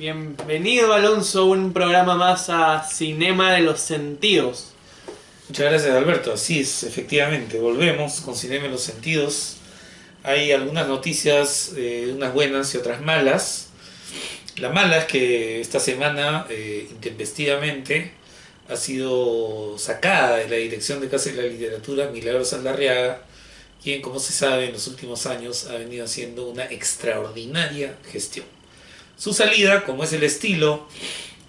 Bienvenido, Alonso, a un programa más a Cinema de los Sentidos. Muchas gracias, Alberto. Así es, efectivamente, volvemos con Cinema de los Sentidos. Hay algunas noticias, unas buenas y otras malas. La mala es que esta semana, intempestivamente, ha sido sacada de la dirección de Casa de la Literatura Milagros Saldarriaga, quien, como se sabe, en los últimos años ha venido haciendo una extraordinaria gestión. Su salida, como es el estilo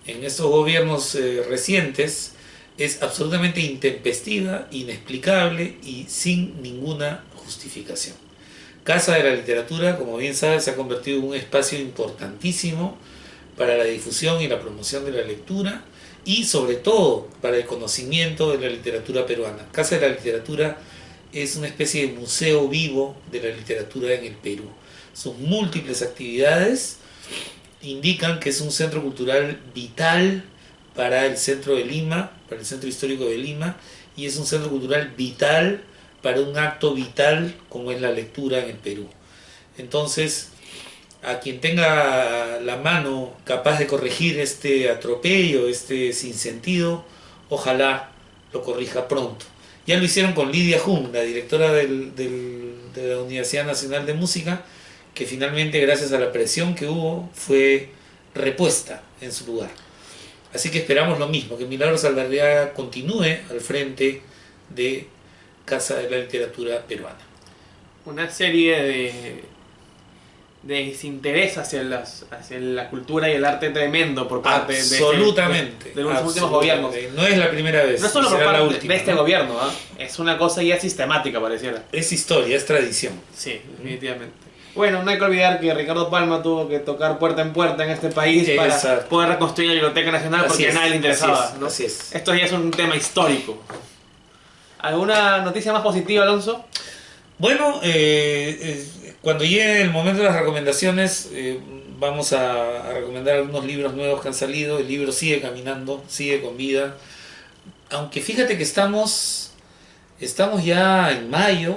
en estos gobiernos recientes, es absolutamente intempestiva, inexplicable y sin ninguna justificación. Casa de la Literatura, como bien sabes, se ha convertido en un espacio importantísimo para la difusión y la promoción de la lectura y sobre todo para el conocimiento de la literatura peruana. Casa de la Literatura es una especie de museo vivo de la literatura en el Perú. Sus múltiples actividades indican que es un centro cultural vital para el centro de Lima, para el centro histórico de Lima, y es un centro cultural vital para un acto vital como es la lectura en el Perú. Entonces, a quien tenga la mano capaz de corregir este atropello, este sinsentido, ojalá lo corrija pronto. Ya lo hicieron con Lidia Jun, la directora de la Universidad Nacional de Música, que finalmente, gracias a la presión que hubo, fue repuesta en su lugar. Así que esperamos lo mismo, que Milagros Saldarriaga continúe al frente de Casa de la Literatura Peruana. Una serie de desinterés hacia la cultura y el arte tremendo por parte absolutamente, de los últimos gobiernos. No es la primera vez. No solo por la parte última, de este ¿no? gobierno, ¿eh? Es una cosa ya sistemática, pareciera. Es historia, es tradición. Sí, definitivamente. Bueno, no hay que olvidar que Ricardo Palma tuvo que tocar puerta en puerta en este país para poder reconstruir la Biblioteca Nacional porque a nadie le interesaba. ¿No? Así es. Esto ya es un tema histórico. ¿Alguna noticia más positiva, Alonso? Bueno, cuando llegue el momento de las recomendaciones, vamos a recomendar algunos libros nuevos que han salido. El libro sigue caminando, sigue con vida. Aunque fíjate que estamos ya en mayo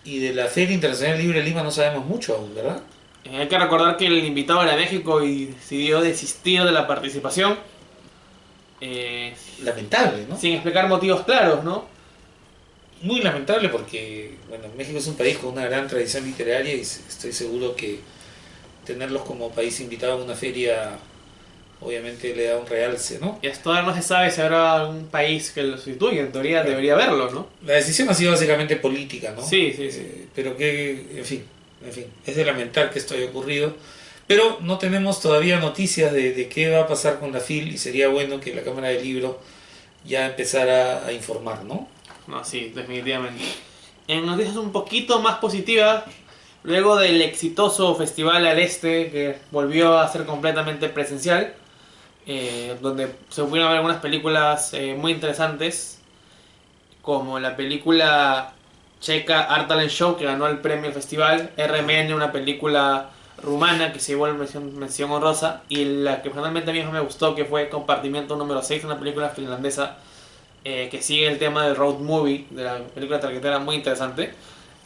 y de la Feria Internacional del Libro de Lima no sabemos mucho aún, ¿verdad? Hay que recordar que el invitado era de México y decidió desistir de la participación. Lamentable, ¿no? Sin explicar motivos claros, ¿no? Muy lamentable porque, bueno, México es un país con una gran tradición literaria y estoy seguro que tenerlos como país invitado a una feria obviamente le da un realce, ¿no? Y hasta ahora no se sabe si habrá algún país que lo sustituya, en teoría debería haberlo, ¿no? La decisión ha sido básicamente política, ¿no? Sí. Pero que, en fin, es de lamentar que esto haya ocurrido. Pero no tenemos todavía noticias de qué va a pasar con la FIL y sería bueno que la Cámara del Libro ya empezara a informar, ¿no? No, sí, definitivamente. En noticias un poquito más positivas, luego del exitoso Festival al Este, que volvió a ser completamente presencial, donde se pudieron ver algunas películas muy interesantes, como la película checa Art Talent Show, que ganó el premio del festival, RMN, una película rumana que se llevó la mención honrosa, y la que personalmente a mí más me gustó, que fue Compartimiento número 6, una película finlandesa que sigue el tema del road movie, de la película tarjetera, muy interesante.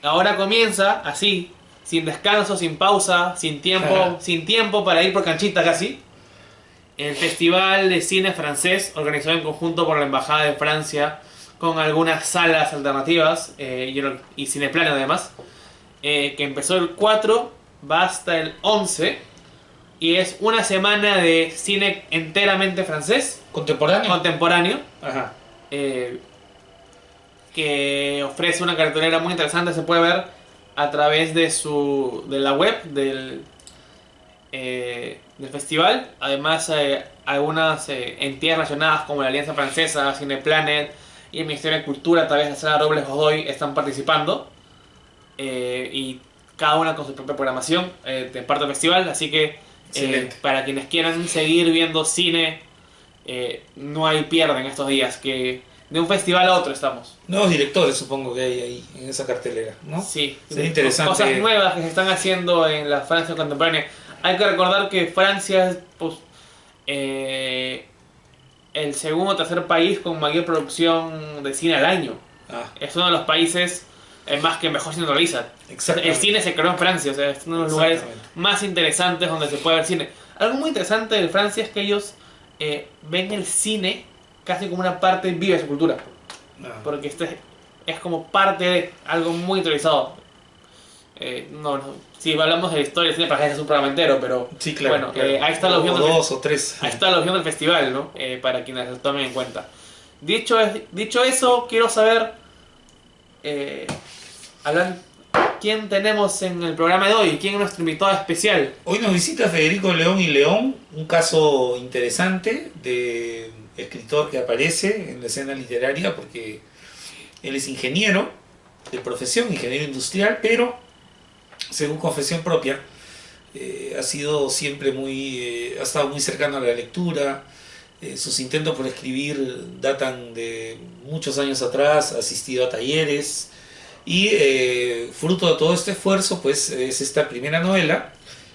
Ahora comienza así, sin descanso, sin pausa, sin tiempo para ir por canchita casi, el Festival de Cine Francés, organizado en conjunto por la Embajada de Francia, con algunas salas alternativas y Cineplan además, que empezó el 4, va hasta el 11, y es una semana de cine enteramente francés. ¿Contemporáneo? Ajá. Que ofrece una cartelera muy interesante, se puede ver a través de la web del festival. Además, algunas entidades relacionadas como la Alianza Francesa, Cineplanet y el Ministerio de Cultura a través de la sala Robles Godoy están participando, y cada una con su propia programación de parte del festival. Así que para quienes quieran seguir viendo cine, no hay pierde en estos días, que de un festival a otro estamos. Nuevos directores supongo que hay ahí en esa cartelera, ¿no? Sí, sería interesante. Cosas nuevas que se están haciendo en la Francia contemporánea. Hay que recordar que Francia es el segundo o tercer país con mayor producción de cine al año. Es uno de los países más que mejor cine realiza. El cine se creó en Francia, o sea, es uno de los lugares más interesantes donde se puede ver cine. Algo muy interesante de Francia es que ellos ven el cine casi como una parte viva de su cultura. Ah, Porque este es como parte de algo muy interesado. No, no, si hablamos de la historia del cine, para es un programa entero, pero sí, claro, bueno, claro. O dos o tres. ahí está la opción del festival, ¿no? Para quienes lo tomen en cuenta. Dicho eso, quiero saber, eh, hablan, quién tenemos en el programa de hoy, quién es nuestro invitado especial. Hoy nos visita Federico León y León, un caso interesante de escritor que aparece en la escena literaria porque él es ingeniero de profesión, ingeniero industrial, pero según confesión propia, ha sido siempre ha estado muy cercano a la lectura. Sus intentos por escribir datan de muchos años atrás, ha asistido a talleres y fruto de todo este esfuerzo, pues es esta primera novela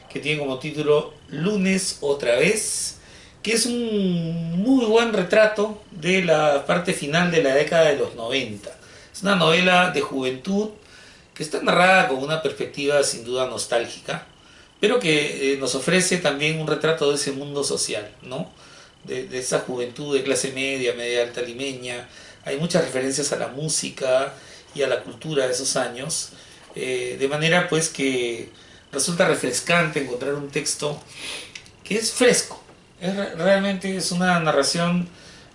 que tiene como título Lunes otra vez, que es un muy buen retrato de la parte final de la década de los 90. Es una novela de juventud que está narrada con una perspectiva sin duda nostálgica, pero que nos ofrece también un retrato de ese mundo social, ¿no? De esa juventud de clase media, media alta limeña. Hay muchas referencias a la música y a la cultura de esos años, de manera pues que resulta refrescante encontrar un texto que es fresco. Realmente es una narración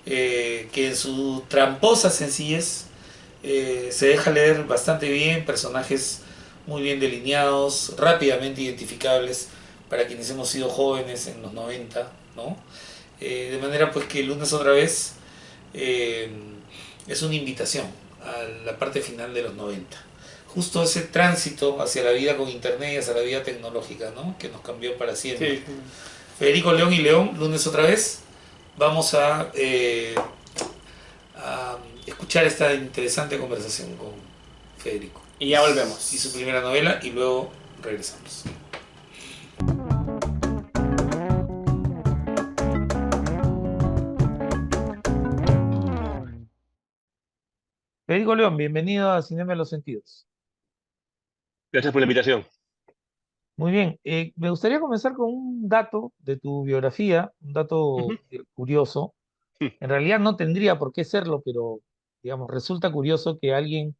que en su tramposa sencillez se deja leer bastante bien, personajes muy bien delineados, rápidamente identificables para quienes hemos sido jóvenes en los 90, ¿no? De manera pues que el lunes otra vez eh, es una invitación a la parte final de los 90. Justo ese tránsito hacia la vida con internet y hacia la vida tecnológica, ¿no? Que nos cambió para siempre. Sí. Federico León y León, lunes otra vez. Vamos a escuchar esta interesante conversación con Federico Y ya y su primera volvemos. novela y luego regresamos. Federico León, bienvenido a Cinema de los Sentidos. Gracias por la invitación. Muy bien, me gustaría comenzar con un dato de tu biografía, un dato Ujú. curioso. En realidad no tendría por qué serlo, pero digamos, resulta curioso que alguien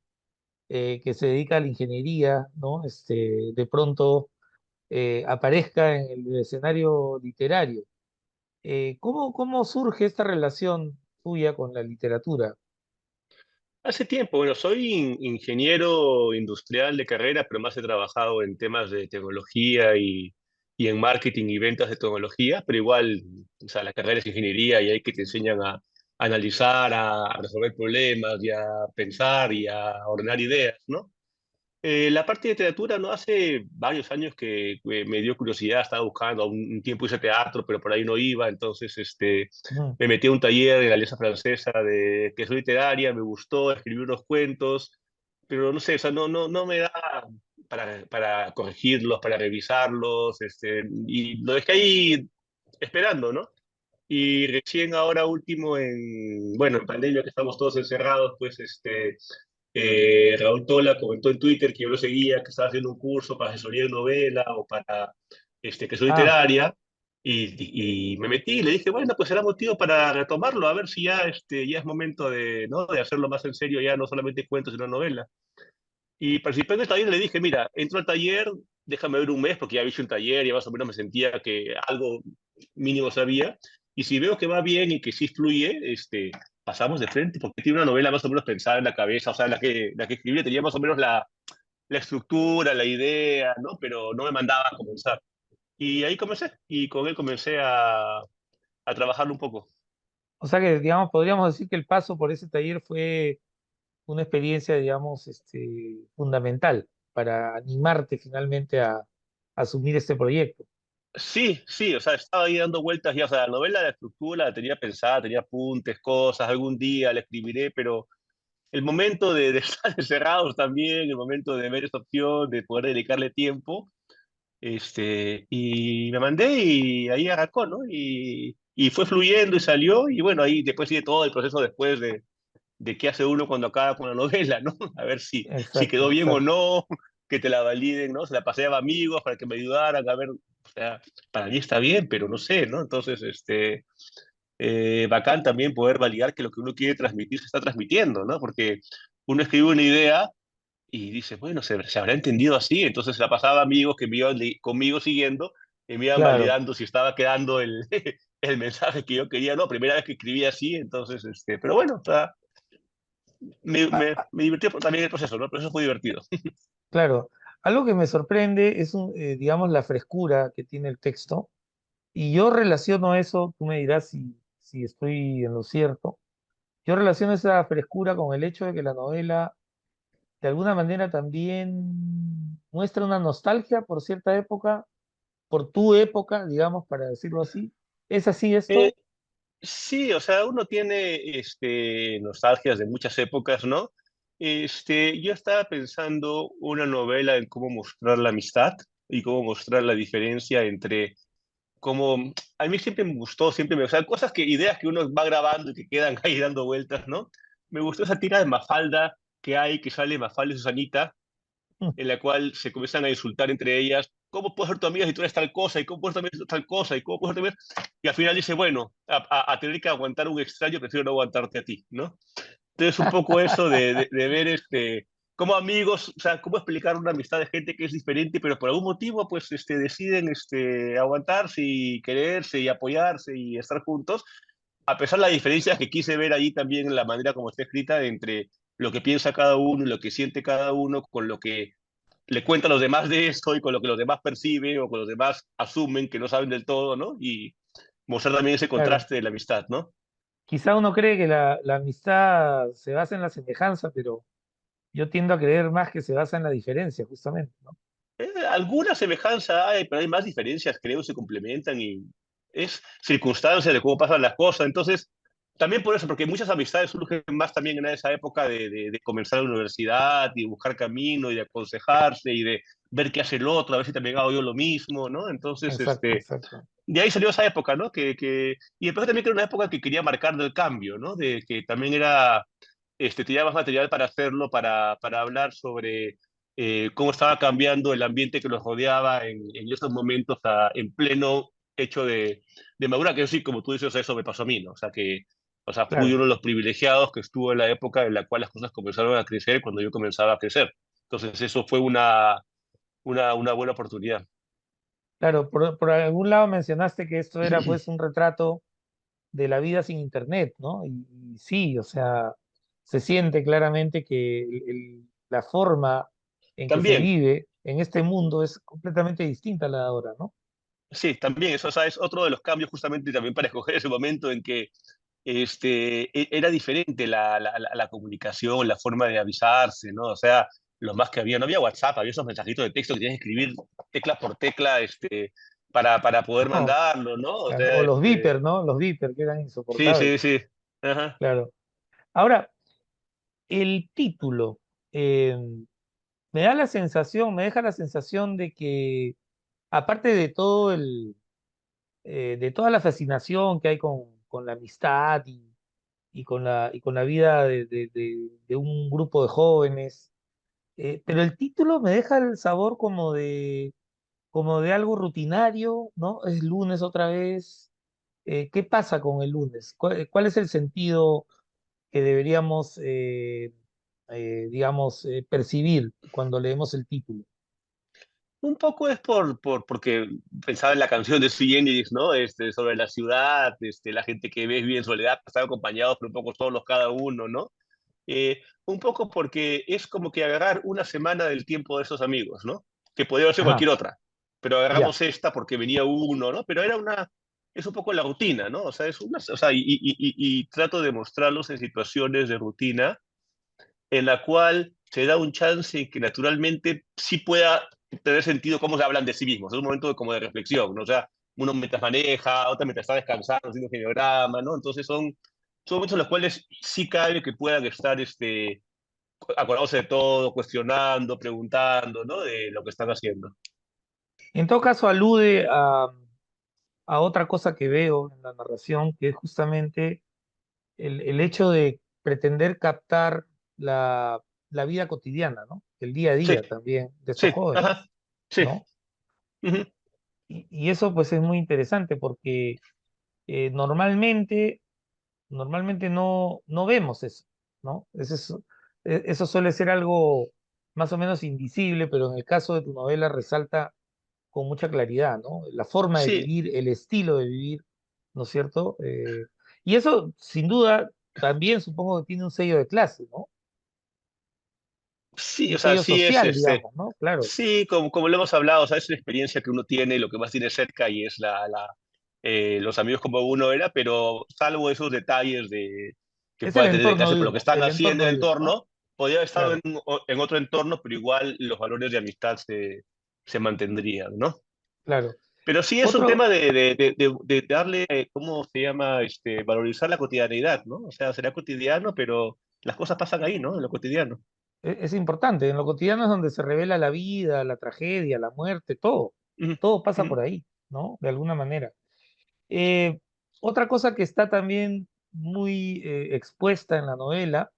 que se dedica a la ingeniería, ¿no? De pronto aparezca en el escenario literario. ¿Cómo surge esta relación tuya con la literatura? Hace tiempo, bueno, soy ingeniero industrial de carrera, pero más he trabajado en temas de tecnología y en marketing y ventas de tecnología, pero igual, o sea, la carrera es ingeniería y hay que te enseñan a analizar, a resolver problemas y a pensar y a ordenar ideas, ¿no? La parte de literatura, no hace varios años que me dio curiosidad, estaba buscando, un tiempo hice teatro, pero por ahí no iba, entonces Ujú. me metí a un taller en la Alianza Francesa de que es literaria, me gustó, escribí unos cuentos, pero no sé, o sea, no me da para corregirlos, para revisarlos, y lo dejé ahí esperando, ¿no? Y recién ahora último bueno, en pandemia que estamos todos encerrados, pues Raúl Tola comentó en Twitter que yo lo seguía, que estaba haciendo un curso para asesoría de novela o para que soy Ah, literaria, y me metí y le dije, bueno, pues será motivo para retomarlo, a ver si ya, ya es momento de, ¿no? de hacerlo más en serio, ya no solamente cuentos, sino novela. Y participé en el taller y le dije, mira, entro al taller, déjame ver un mes, porque ya había hecho un taller y más o menos me sentía que algo mínimo sabía. Y si veo que va bien y que sí fluye, pasamos de frente, porque tiene una novela más o menos pensada en la cabeza, o sea, la que escribí tenía más o menos la estructura, la idea, ¿no? Pero no me mandaba a comenzar. Y ahí comencé, y con él comencé a trabajarlo un poco. o sea que, digamos, podríamos decir que el paso por ese taller fue una experiencia, digamos, fundamental para animarte finalmente a asumir este proyecto. Sí, sí, o sea, estaba ahí dando vueltas ya, o sea, la novela, la estructura la tenía pensada, tenía apuntes, cosas, algún día la escribiré, pero el momento de estar encerrados también, el momento de ver esta opción, de poder dedicarle tiempo, y me mandé y ahí arrancó, ¿no? Y fue fluyendo y salió, y bueno, ahí después sigue todo el proceso después de qué hace uno cuando acaba con la novela, ¿no? A ver si Exacto, quedó bien o exacto. no, que te la validen, ¿no? Se la pasé a amigos para que me ayudaran a ver O sea, para mí está bien, pero no sé, ¿no? Entonces, bacán también poder validar que lo que uno quiere transmitir se está transmitiendo, ¿no? Porque uno escribe una idea y dice, bueno, se habrá entendido así. Entonces la pasaba amigos que me iban conmigo siguiendo y me iban Claro. validando si estaba quedando el mensaje que yo quería. No, primera vez que escribí así, entonces, pero bueno, o sea, Ah, ah, me divirtió también el proceso, ¿no? El proceso fue divertido. claro. Algo que me sorprende es, digamos, la frescura que tiene el texto. Y yo relaciono eso, tú me dirás si estoy en lo cierto. Yo relaciono esa frescura con el hecho de que la novela, de alguna manera, también muestra una nostalgia por cierta época, por tu época, digamos, para decirlo así. ¿Es así Eh, esto? sí, o sea, uno tiene nostalgias de muchas épocas, ¿no? Yo estaba pensando una novela en cómo mostrar la amistad y cómo mostrar la diferencia entre como a mí siempre me gustó, o sea, cosas que, ideas que uno va grabando y que quedan ahí dando vueltas, ¿no? Me gustó esa tira de Mafalda que hay, que sale Mafalda y Susanita, en la cual se comienzan a insultar entre ellas, ¿cómo puedo ser tu amiga si tú eres tal cosa? ¿Y cómo puedo ser tu amiga si tú eres tal cosa? ¿Y cómo puedo ser tu amiga? Y al final dice, bueno, a tener que aguantar un extraño, prefiero no aguantarte a ti, ¿no? Entonces, un poco eso de ver como amigos, o sea, cómo explicar una amistad de gente que es diferente, pero por algún motivo, pues, deciden aguantarse y quererse y apoyarse y estar juntos, a pesar de las diferencias que quise ver ahí también en la manera como está escrita entre lo que piensa cada uno y lo que siente cada uno con lo que le cuenta a los demás de esto y con lo que los demás perciben o con los demás asumen que no saben del todo, ¿no? Y mostrar también ese Claro. contraste de la amistad, ¿no? Quizá uno cree que la amistad se basa en la semejanza, pero yo tiendo a creer más que se basa en la diferencia, justamente, ¿no? Alguna semejanza hay, pero hay más diferencias, creo, se complementan y es circunstancia de cómo pasan las cosas. Entonces, también por eso, porque muchas amistades surgen más también en esa época de comenzar la universidad y buscar camino y de aconsejarse y de ver qué hace el otro, a ver si también hago yo lo mismo, ¿no? Entonces, Exacto, exacto. de ahí salió esa época, ¿no? Y después también que era una época que quería marcar del cambio, ¿no? De que también era, tenía más material para hacerlo, para hablar sobre cómo estaba cambiando el ambiente que los rodeaba en esos momentos en pleno hecho de madura, que sí, como tú dices, o sea, eso me pasó a mí, ¿no? O sea, fui Claro, uno de los privilegiados que estuvo en la época en la cual las cosas comenzaron a crecer cuando yo comenzaba a crecer. Entonces, eso fue una buena oportunidad. claro. Por algún lado mencionaste que esto era pues un retrato de la vida sin internet, ¿no? Y sí, o sea, se siente claramente que la forma en que se También, vive en este mundo es completamente distinta a la de ahora, ¿no? sí, también, eso, o sea, es otro de los cambios justamente también para escoger ese momento en que era diferente la comunicación, la forma de avisarse, ¿no? O sea, lo más que había, no había WhatsApp, había esos mensajitos de texto que tenías que escribir tecla por tecla, para poder No, mandarlo, ¿no? O claro. sea, O los beeper, ¿no? Los beeper que eran sí, sí, insoportables, sí. Ajá. claro. Ahora, el título eh, me da la sensación, me deja la sensación de que, aparte de todo de toda la fascinación que hay con la amistad y con la vida de un grupo de jóvenes, pero el título me deja el sabor como de algo rutinario, ¿no? Es lunes otra vez. ¿Qué pasa con el lunes? ¿Cuál es el sentido que deberíamos, digamos, percibir cuando leemos el título? Un poco es porque pensaba en la canción de Sui Generis, ¿no? Sobre la ciudad, la gente que ves vive en soledad, están acompañados, pero un poco solos cada uno, ¿no? Un poco porque es como que agarrar una semana del tiempo de esos amigos, ¿no? Que podría ser Ajá, cualquier otra, pero ya. agarramos esta porque venía uno, ¿no? Pero es un poco la rutina, ¿no? O sea, o sea, y trato de mostrarlos en situaciones de rutina en la cual se da un chance y que naturalmente sí pueda tener sentido cómo se hablan de sí mismos. Es un momento como de reflexión, ¿no? O sea, uno mientras maneja, otro mientras está descansando, haciendo un geograma, ¿no? Entonces son momentos en los cuales sí cabe que puedan estar acordándose de todo, cuestionando, preguntando, ¿no? De lo que están haciendo. En todo caso, alude a otra cosa que veo en la narración, que es justamente el hecho de pretender captar la vida cotidiana, ¿no? El día a Sí, día también de estos sí, jóvenes, ajá, sí. ¿no? Ujú. y eso pues es muy interesante porque normalmente, normalmente no vemos eso, ¿no? Eso suele ser algo más o menos invisible, pero en el caso de tu novela resalta con mucha claridad, ¿no? La forma de Sí, vivir, el estilo de vivir, ¿no es cierto? Y eso, sin duda, también supongo que tiene un sello de clase, ¿no? sí, Un o sea, sello sí es social, digamos, ¿no? Claro, sí, como lo hemos hablado, o sea, es una experiencia que uno tiene, lo que más tiene cerca y es los amigos como uno era, pero salvo esos detalles que es el pueda tener de entorno clase de por lo que uno, están el haciendo entorno en el de uno, ¿no? entorno, podría haber estado Claro. en otro entorno, pero igual los valores de amistad se mantendrían, ¿no? Claro. Pero sí es un Otro, tema de darle, ¿cómo se llama? Valorizar la cotidianidad, ¿no? O sea, será cotidiano, pero las cosas pasan ahí, ¿no? En lo cotidiano. es importante, en lo cotidiano es donde se revela la vida, la tragedia, la muerte, Ujú, todo pasa ujú. por ahí, ¿no? De alguna manera. Eh, Otra cosa que está también muy expuesta en la novela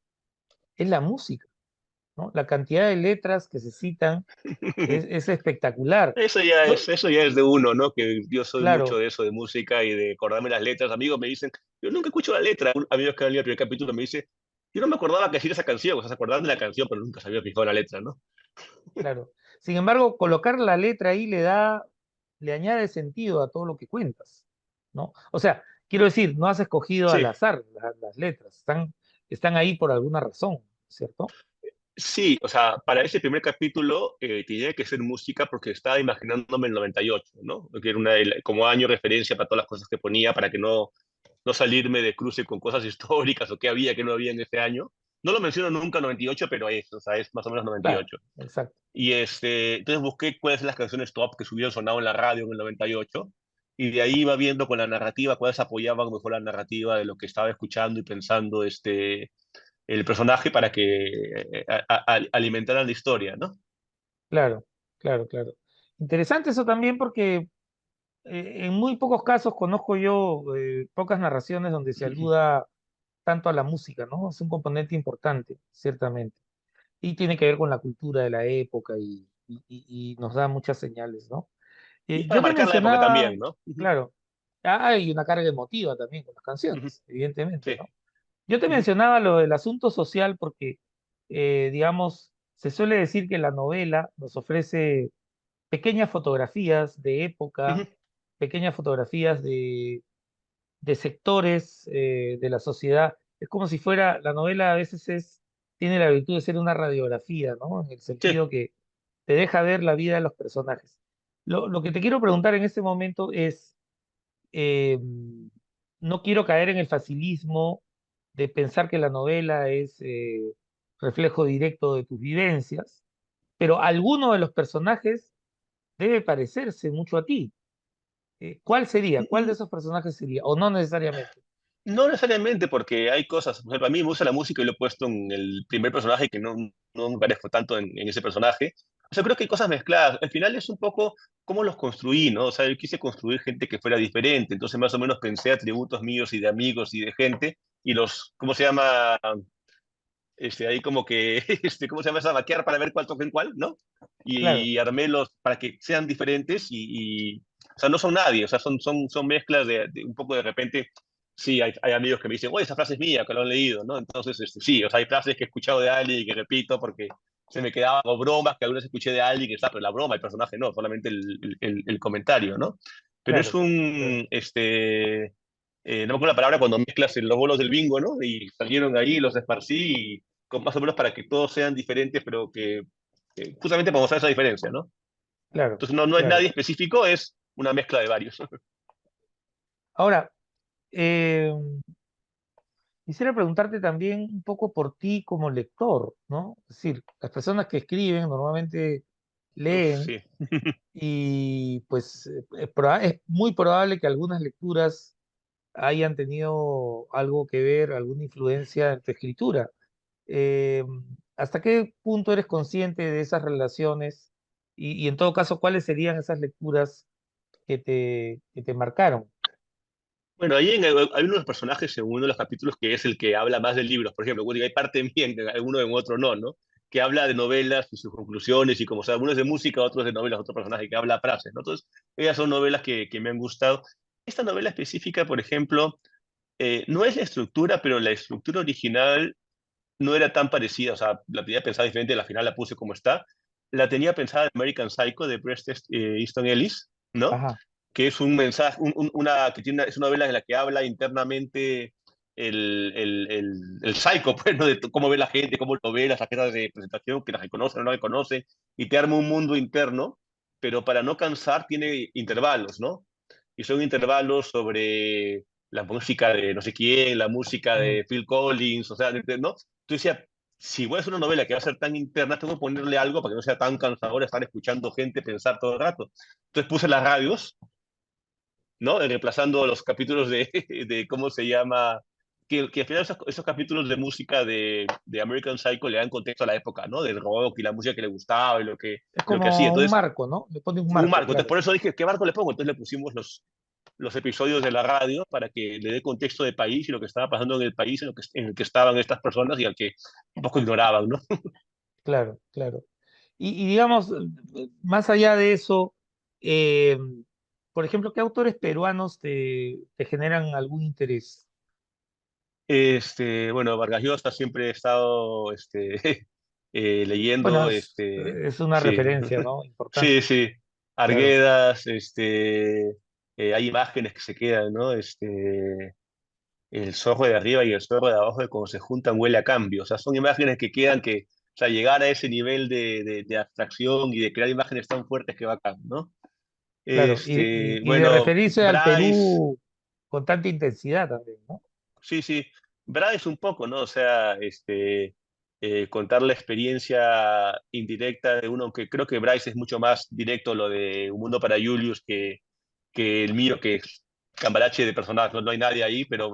es la música, ¿no? La cantidad de letras que se citan es espectacular. Yo, Eso ya es de uno, ¿no? Que yo soy mucho claro, de eso, de música y de acordarme las letras. Amigos me dicen, yo nunca escucho la letra. Un amigo que ha leído el primer capítulo me dice, yo no me acordaba que decir esa canción, o sea, se acordaban de la canción, pero nunca se había fijado en la letra, ¿no? claro. Sin embargo, colocar la letra ahí le añade sentido a todo lo que cuentas, ¿no? O sea, quiero decir, no has escogido al Sí, azar las letras, están ahí por alguna razón, ¿cierto? sí, o sea, para ese primer capítulo tenía que ser música porque estaba imaginándome el 98, ¿no? Que era como año referencia para todas las cosas que ponía, para que no salirme de cruce con cosas históricas o qué había, qué no había en ese año. No lo menciono nunca 98, pero es, o sea, es más o menos Claro, 98. exacto, Entonces busqué cuáles son las canciones top que subieron sonado en la radio en el 98, y de ahí iba viendo con la narrativa cuáles apoyaban mejor la narrativa de lo que estaba escuchando y pensando el personaje para que alimentaran la historia, ¿no? claro, claro, claro. Interesante eso también porque en muy pocos casos conozco yo pocas narraciones donde se aluda tanto a la música, ¿no? Es un componente importante, ciertamente. Y tiene que ver con la cultura de la época y nos da muchas señales, ¿no? Y para Yo te marcar la época mencionaba, también, ¿no? Ujú, claro, hay una carga emotiva también con las ujú, canciones, evidentemente, sí. ¿no? Yo te Ujú, mencionaba lo del asunto social porque, digamos, se suele decir que la novela nos ofrece pequeñas fotografías de época, ujú, pequeñas fotografías de sectores de la sociedad. Es como si fuera, la novela a veces tiene la virtud de ser una radiografía, ¿no? En el sí. sentido que te deja ver la vida de los personajes. Lo que te quiero preguntar en este momento es, eh, no quiero caer en el facilismo de pensar que la novela es reflejo directo de tus vivencias, pero alguno de los personajes debe parecerse mucho a ti. ¿Cuál sería? ¿Cuál de esos personajes sería? O no necesariamente. No necesariamente, porque hay cosas. Por ejemplo, a mí me gusta la música y lo he puesto en el primer personaje que no me parezco tanto en ese personaje. O sea, creo que hay cosas mezcladas. Al final es un poco cómo los construí, ¿no? O sea, yo quise construir gente que fuera diferente. Entonces, más o menos pensé atributos míos y de amigos y de gente y ¿cómo se llama? Ahí como que, ¿cómo se llama esa? Vaquear para ver cuál toca en cuál, ¿no? Claro, Y armé los para que sean diferentes o sea, no son nadie, o sea, son mezclas de un poco de repente. Sí, hay amigos que me dicen, oye, esa frase es mía, que lo han leído, ¿no? Entonces, sí, o sea, hay frases que he escuchado de alguien y que repito porque se me quedaban, o bromas que algunas escuché de alguien que está, pero la broma, el personaje no, solamente el comentario, ¿no? Pero es claro, claro, no me acuerdo la palabra cuando mezclas los bolos del bingo, ¿no? Y salieron ahí, los esparcí, y más o menos para que todos sean diferentes, pero que justamente para mostrar esa diferencia, ¿no? claro, Entonces no es claro. nadie específico, es una mezcla de varios. Ahora, eh, quisiera preguntarte también un poco por ti como lector, ¿no? Es decir, las personas que escriben normalmente Uf, leen sí. y pues es muy probable que algunas lecturas hayan tenido algo que ver, alguna influencia en tu escritura. Eh, ¿Hasta qué punto eres consciente de esas relaciones? Y en todo caso, ¿cuáles serían esas lecturas que te marcaron? Bueno, ahí hay uno de los personajes en uno de los capítulos que es el que habla más de libros, por ejemplo, bueno, y hay parte mía en alguno en otro no, ¿no? que habla de novelas y sus conclusiones y como, o sea, algunos de música, otros de novelas, otro personaje que habla frases, ¿no? Entonces, ellas son novelas que me han gustado. Esta novela específica, por ejemplo, no es la estructura, pero la estructura original no era tan parecida, o sea, la tenía pensada diferente, la final la puse como está. La tenía pensada en American Psycho de Bret Easton Ellis, ¿no? Ajá, Que es un mensaje, una, que tiene, es una novela en la que habla internamente el psycho, pues, ¿no? De cómo ve la gente, cómo lo ve, las tarjetas de presentación, que las reconoce o no las reconoce, y te arma un mundo interno, pero para no cansar tiene intervalos, ¿no? Y son intervalos sobre la música de no sé quién, la música mm, de Phil Collins, o sea, ¿no? Tú decías, si voy a hacer una novela que va a ser tan interna, tengo que ponerle algo para que no sea tan cansador estar escuchando gente pensar todo el rato. Entonces puse las radios, ¿no? Reemplazando los capítulos de ¿cómo se llama? Que al final esos capítulos de música de American Psycho le dan contexto a la época, ¿no? Del rock y la música que le gustaba y es lo que hacía. como un Entonces, marco, ¿no? Le pone un un marco, marco. Entonces, claro. por eso dije, ¿qué marco le pongo? Entonces le pusimos los episodios de la radio para que le dé contexto de país y lo que estaba pasando en el país en el que estaban estas personas y al que un poco ignoraban, ¿no? Claro, claro. Y digamos, más allá de eso, eh, por ejemplo, ¿qué autores peruanos te generan algún interés? Bueno, Vargas Llosa siempre he estado Bueno, leyendo, es una sí, referencia, ¿no? sí, Importante, sí, claro, Arguedas, hay imágenes que se quedan, ¿no? El zorro de arriba y el zorro de abajo, de cuando se juntan huele a cambio, o sea, son imágenes que quedan que, o sea, llegar a ese nivel de abstracción y de crear imágenes tan fuertes que bacán, ¿no? claro. Y de Bueno, referirse al Bryce. Perú con tanta intensidad también, ¿no? Sí, sí. Brad es un poco, ¿no? O sea, contar la experiencia indirecta de uno, aunque creo que Bryce es mucho más directo lo de Un Mundo para Julius que el mío, que es cambalache de personajes, no, no hay nadie ahí, pero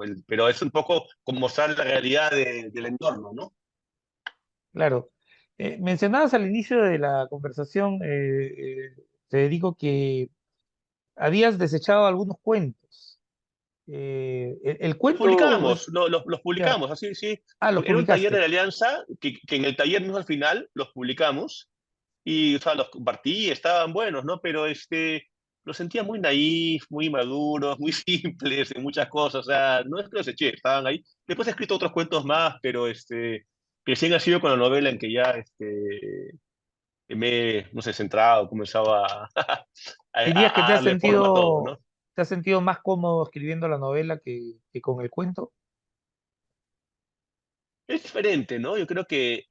es un poco como mostrar la realidad del entorno, ¿no? Claro. Mencionabas al inicio de la conversación, Federico, que habías desechado algunos cuentos. El Los cuento publicamos, es, los ya, publicamos, así, sí. los Era un taller de publicaste. la Alianza que en el taller mismo al final los publicamos. Y, o sea, los compartí, estaban buenos, ¿no? Pero los sentía muy naif, muy maduros, muy simples en muchas cosas. O sea, no es que los eché, estaban ahí. Después he escrito otros cuentos más, pero recién ha sido con la novela en que ya no sé, centrado, comenzaba ¿Dirías que darle forma a todo, ¿no? te has sentido más cómodo escribiendo la novela que con el cuento? Es diferente, ¿no? Yo creo que,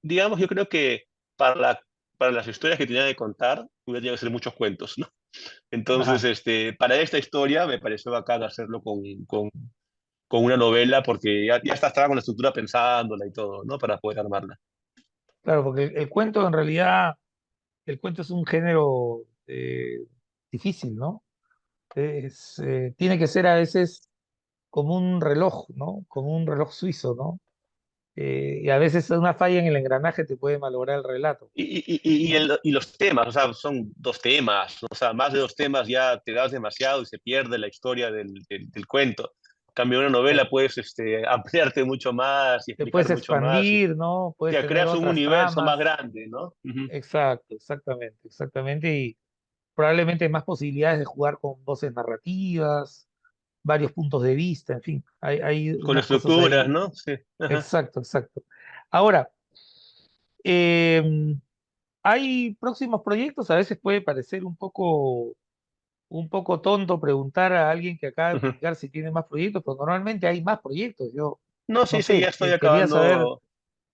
digamos, yo creo que para para las historias que tenía de contar, hubiera tenido que ser muchos cuentos, ¿no? Entonces, Ajá, para esta historia me pareció bacán hacerlo con una novela porque ya estaba con la estructura pensándola y todo, ¿no? Para poder armarla. claro, porque el cuento en realidad, el cuento es un género difícil, ¿no? Tiene que ser a veces como un reloj, ¿no? Como un reloj suizo, ¿no? Y a veces una falla en el engranaje te puede malograr el relato, ¿no? Y los temas, o sea, son dos temas, o sea, más de dos temas ya te das demasiado y se pierde la historia del cuento. En cambio, una novela Claro. puedes ampliarte mucho más y Te explicar puedes mucho más y expandir, ¿no? Puedes ya tener creas un otras universo más tramas. grande, ¿no? Ujú. Exacto, exactamente, exactamente. Y probablemente más posibilidades de jugar con voces narrativas, varios puntos de vista, en fin, hay Con unas cosas estructuras, ahí. ¿no? Sí. Ajá. Exacto, exacto. Ahora, em, hay próximos proyectos, a veces puede parecer un poco tonto preguntar a alguien que acaba de Ujú. publicar si tiene más proyectos, pero normalmente hay más proyectos. Yo No, no sí, sí, ya sé, quería saber, estoy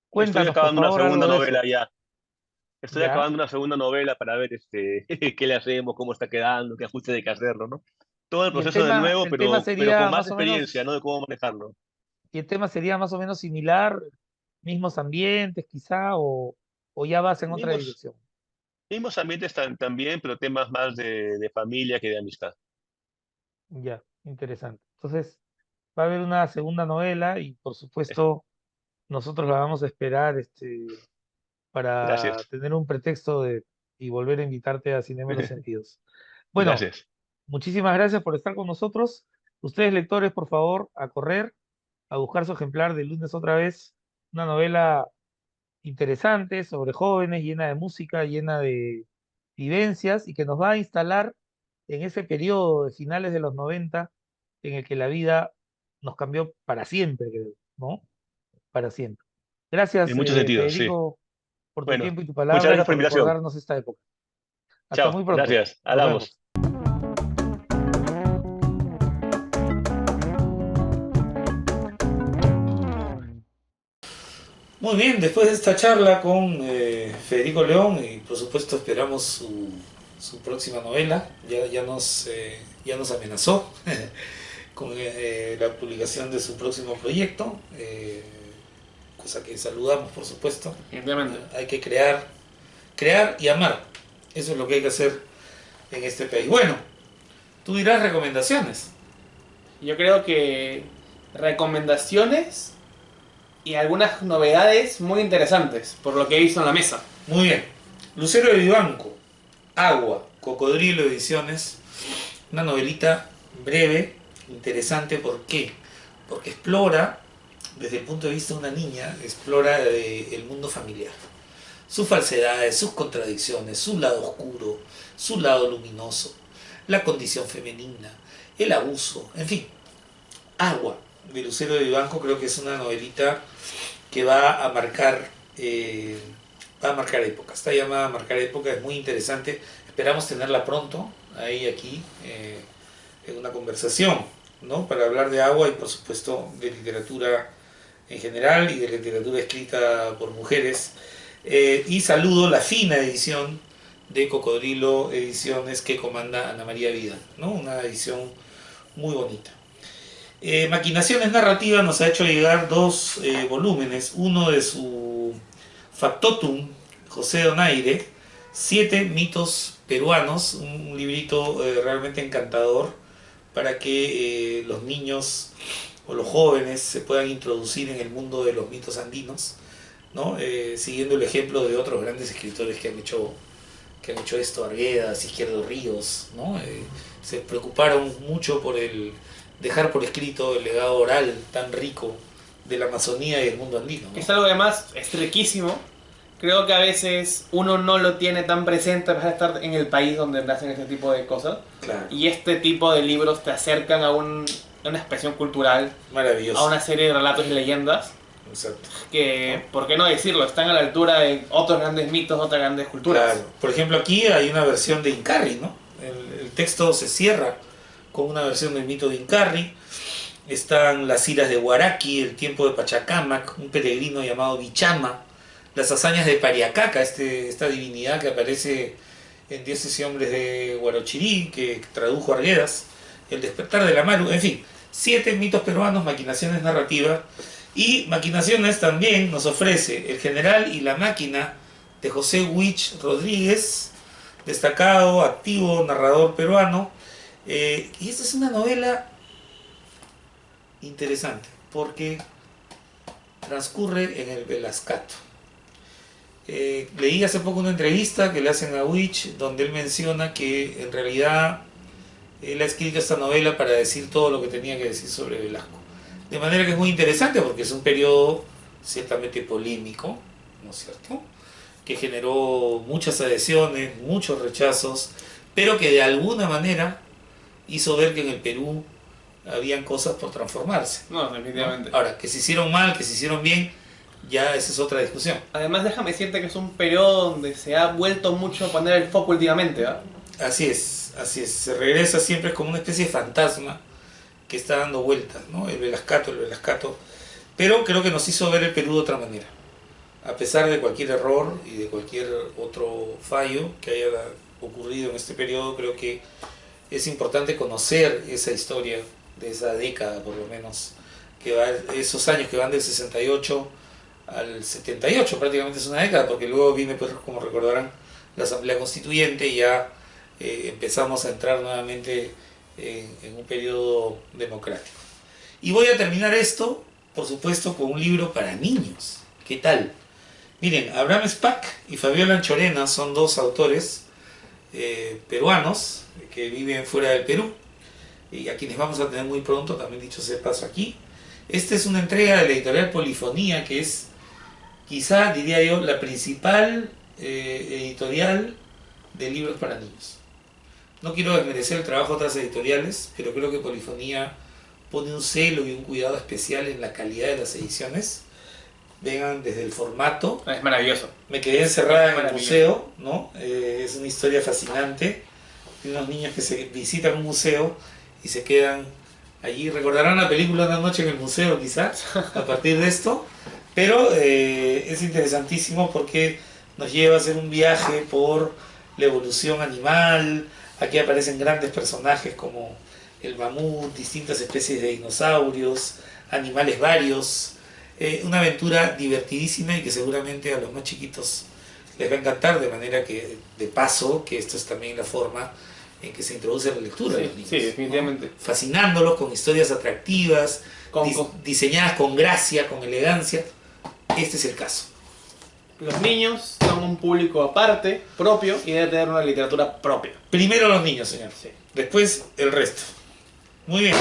cuéntanos por acabando una favor algo segunda de eso. novela ya. Estoy ¿Ya? acabando una segunda novela para ver qué le hacemos, cómo está quedando, qué ajuste hay que hacerlo, ¿no? Todo el Y proceso de nuevo, el tema pero con sería más más o experiencia, ¿no? menos, De cómo manejarlo. y el tema sería más o menos similar, mismos ambientes quizá, o ya vas en otra Mismos, dirección. mismos ambientes también, pero temas más de familia que de amistad. Ya, interesante. Entonces, va a haber una segunda novela y por Es- supuesto nosotros la vamos a esperar para Gracias. tener un pretexto y volver a invitarte a Cinema en los Sentidos. Bueno, Gracias. muchísimas gracias por estar con nosotros. Ustedes, lectores, por favor, a correr, a buscar su ejemplar de lunes otra vez una novela interesante sobre jóvenes, llena de música, llena de vivencias y que nos va a instalar en ese periodo de finales de los 90 en el que la vida nos cambió para siempre, creo, ¿no? Para siempre. En Gracias, muchos sentidos, sí. Federico, por tu Bueno, tiempo y tu muchas palabra y gracias por por la invitación. recordarnos esta época. Hasta Chao, muy pronto. gracias. Nos Hablamos. vemos. Muy bien, después de esta charla con Federico León, y por supuesto esperamos su próxima novela, ya nos amenazó con la publicación de su próximo proyecto, cosa que saludamos por supuesto. Evidentemente. Hay que crear y amar, eso es lo que hay que hacer en este país. Bueno, tú dirás recomendaciones. Yo creo que recomendaciones y algunas novedades muy interesantes, por lo que he visto en la mesa. Muy bien, Lucero de Vivanco, Agua, Cocodrilo Ediciones, una novelita breve, interesante. ¿Por qué? Porque explora, desde el punto de vista de una niña, explora el mundo familiar. Sus falsedades, sus contradicciones, su lado oscuro, su lado luminoso, la condición femenina, el abuso, en fin. Agua, de Lucero de Vivanco, creo que es una novelita que va a marcar época. Está llamada a marcar época, es muy interesante. Esperamos tenerla pronto, aquí, en una conversación, ¿no? Para hablar de Agua y por supuesto de literatura en general y de literatura escrita por mujeres. Y saludo la fina edición de Cocodrilo Ediciones que comanda Ana María Vida, ¿no? Una edición muy bonita. Maquinaciones Narrativas nos ha hecho llegar dos volúmenes, uno de su factotum, José Donaire, 7 mitos peruanos, un librito realmente encantador para que los niños o los jóvenes se puedan introducir en el mundo de los mitos andinos, ¿no? Siguiendo el ejemplo de otros grandes escritores que han hecho esto, Arguedas, Izquierdo Ríos, ¿no? Se preocuparon mucho por dejar por escrito el legado oral tan rico de la Amazonía y el mundo andino, ¿no? Es algo además es riquísimo. Creo que a veces uno no lo tiene tan presente para estar en el país donde nacen este tipo de cosas. Claro. Y este tipo de libros te acercan a una expresión cultural, Maravilloso. a una serie de relatos y leyendas Exacto. que, ¿por qué no decirlo? Están a la altura de otros grandes mitos, otras grandes culturas. Claro. Por ejemplo, aquí hay una versión de Incarri, ¿no? El texto se cierra con una versión del mito de Incarri. Están las iras de Huaraqui, el tiempo de Pachacamac, un peregrino llamado Bichama, las hazañas de Pariacaca, esta divinidad que aparece en Dioses y Hombres de Huarochirí, que tradujo Arguedas, el despertar de la Maru, en fin, 7 mitos peruanos, Maquinaciones Narrativas. Y Maquinaciones también nos ofrece El General y la Máquina de José Huich Rodríguez, destacado, activo, narrador peruano. Y esta es una novela interesante porque transcurre en el Velascato. Leí hace poco una entrevista que le hacen a Huich donde él menciona que en realidad él ha escrito esta novela para decir todo lo que tenía que decir sobre Velasco. De manera que es muy interesante porque es un periodo ciertamente polémico, ¿no es cierto?, que generó muchas adhesiones, muchos rechazos, pero que de alguna manera hizo ver que en el Perú habían cosas por transformarse. No, definitivamente. ¿No? Ahora, que se hicieron mal, que se hicieron bien, ya esa es otra discusión. Además, déjame decirte que es un periodo donde se ha vuelto mucho a poner el foco últimamente, ¿ah? Así es. Se regresa siempre como una especie de fantasma que está dando vueltas, ¿no? El Velascato. Pero creo que nos hizo ver el Perú de otra manera. A pesar de cualquier error y de cualquier otro fallo que haya ocurrido en este periodo, creo que es importante conocer esa historia de esa década, por lo menos, que va, esos años que van del 68 al 78, prácticamente es una década, porque luego viene, pues, como recordarán, la Asamblea Constituyente y ya empezamos a entrar nuevamente en un periodo democrático. Y voy a terminar esto, por supuesto, con un libro para niños. ¿Qué tal? Miren, Abraham Spack y Fabiola Anchorena son dos autores peruanos que viven fuera del Perú y a quienes vamos a tener muy pronto, también dicho sea paso aquí. Esta es una entrega de la editorial Polifonía, que es quizá diría yo la principal editorial de libros para niños. No quiero desmerecer el trabajo de otras editoriales, pero creo que Polifonía pone un celo y un cuidado especial en la calidad de las ediciones. Vengan desde el formato. Es maravilloso. Me quedé encerrada en el Maravilloso. museo, ¿no? Es una historia fascinante de unos niños que se visitan un museo y se quedan allí. Recordarán la película Una noche en el museo, quizás, a partir de esto. Pero es interesantísimo porque nos lleva a hacer un viaje por la evolución animal. Aquí aparecen grandes personajes como el mamut, distintas especies de dinosaurios, animales varios. Una aventura divertidísima y que seguramente a los más chiquitos les va a encantar, de manera que, de paso, que esto es también la forma en que se introduce la lectura a los niños. Sí, definitivamente. ¿No? Fascinándolos con historias atractivas, diseñadas con gracia, con elegancia. Este es el caso. Los niños son un público aparte, propio, y debe tener una literatura propia. Primero los niños, señor. Sí. Después el resto. Muy bien.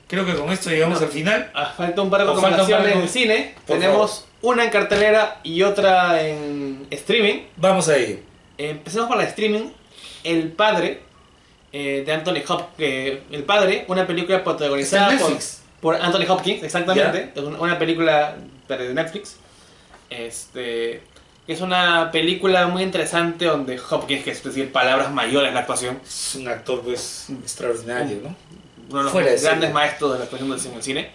Creo que con esto llegamos al final. Falta un par de O falta un par de recomendaciones en el cine. Por Tenemos una en cartelera y otra en streaming. Vamos a ir. Empecemos por la de streaming. El Padre, de Anthony Hopkins. El Padre, una película protagonizada Está en Netflix. por Anthony Hopkins, exactamente. Es una película de Netflix. Es una película muy interesante donde Hopkins, que es decir, palabras mayores en la actuación, Es un actor pues extraordinario, ¿no? uno de los Fuera de grandes serie. maestros de la actuación en el cine,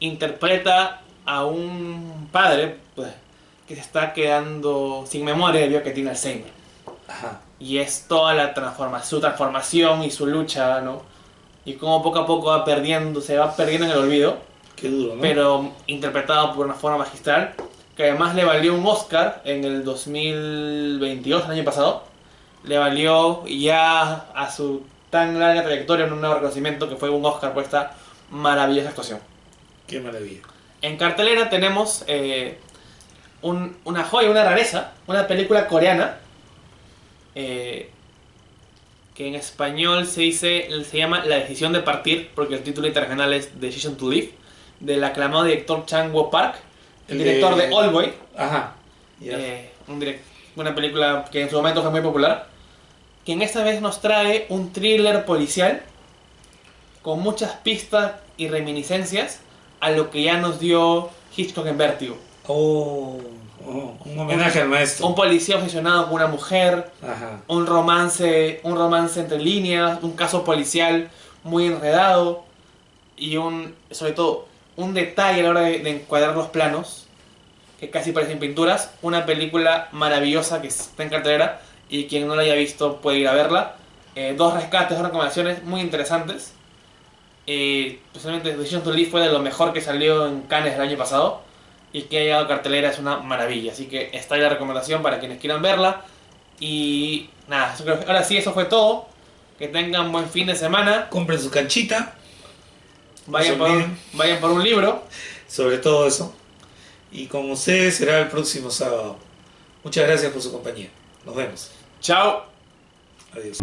interpreta a un padre pues, que se está quedando sin memoria debido a que tiene Alzheimer. Ajá. Y es toda su transformación y su lucha, ¿no? Y cómo poco a poco se va perdiendo en el olvido, Qué duro, ¿no? pero interpretado por una forma magistral, que además le valió un Oscar en el 2022, el año pasado. Le valió ya a su tan larga trayectoria un nuevo reconocimiento que fue un Oscar por esta maravillosa actuación. Qué maravilla. En cartelera tenemos una joya, una rareza, una película coreana que en español se llama La decisión de partir, porque el título internacional es Decision to Live, del aclamado director Chang Woo Park, el director de Oldboy. Ajá. Ya. Una película que en su momento fue muy popular, quien esta vez nos trae un thriller policial con muchas pistas y reminiscencias a lo que ya nos dio Hitchcock en Vértigo. Un homenaje al maestro. Un policía obsesionado con una mujer, Ajá. un romance entre líneas, un caso policial muy enredado y sobre todo un detalle a la hora de encuadrar los planos que casi parecen pinturas. Una película maravillosa que está en cartelera y quien no la haya visto puede ir a verla. Dos rescates, dos recomendaciones muy interesantes. Especialmente Decision to Live fue de lo mejor que salió en Cannes el año pasado y que haya llegado a cartelera es una maravilla, así que está ahí la recomendación para quienes quieran verla. Y nada, ahora sí, eso fue todo. Que tengan buen fin de semana. Compren su canchita. Vayan por un libro. Sobre todo eso. Y con ustedes será el próximo sábado. Muchas gracias por su compañía. Nos vemos. Chao. Adiós.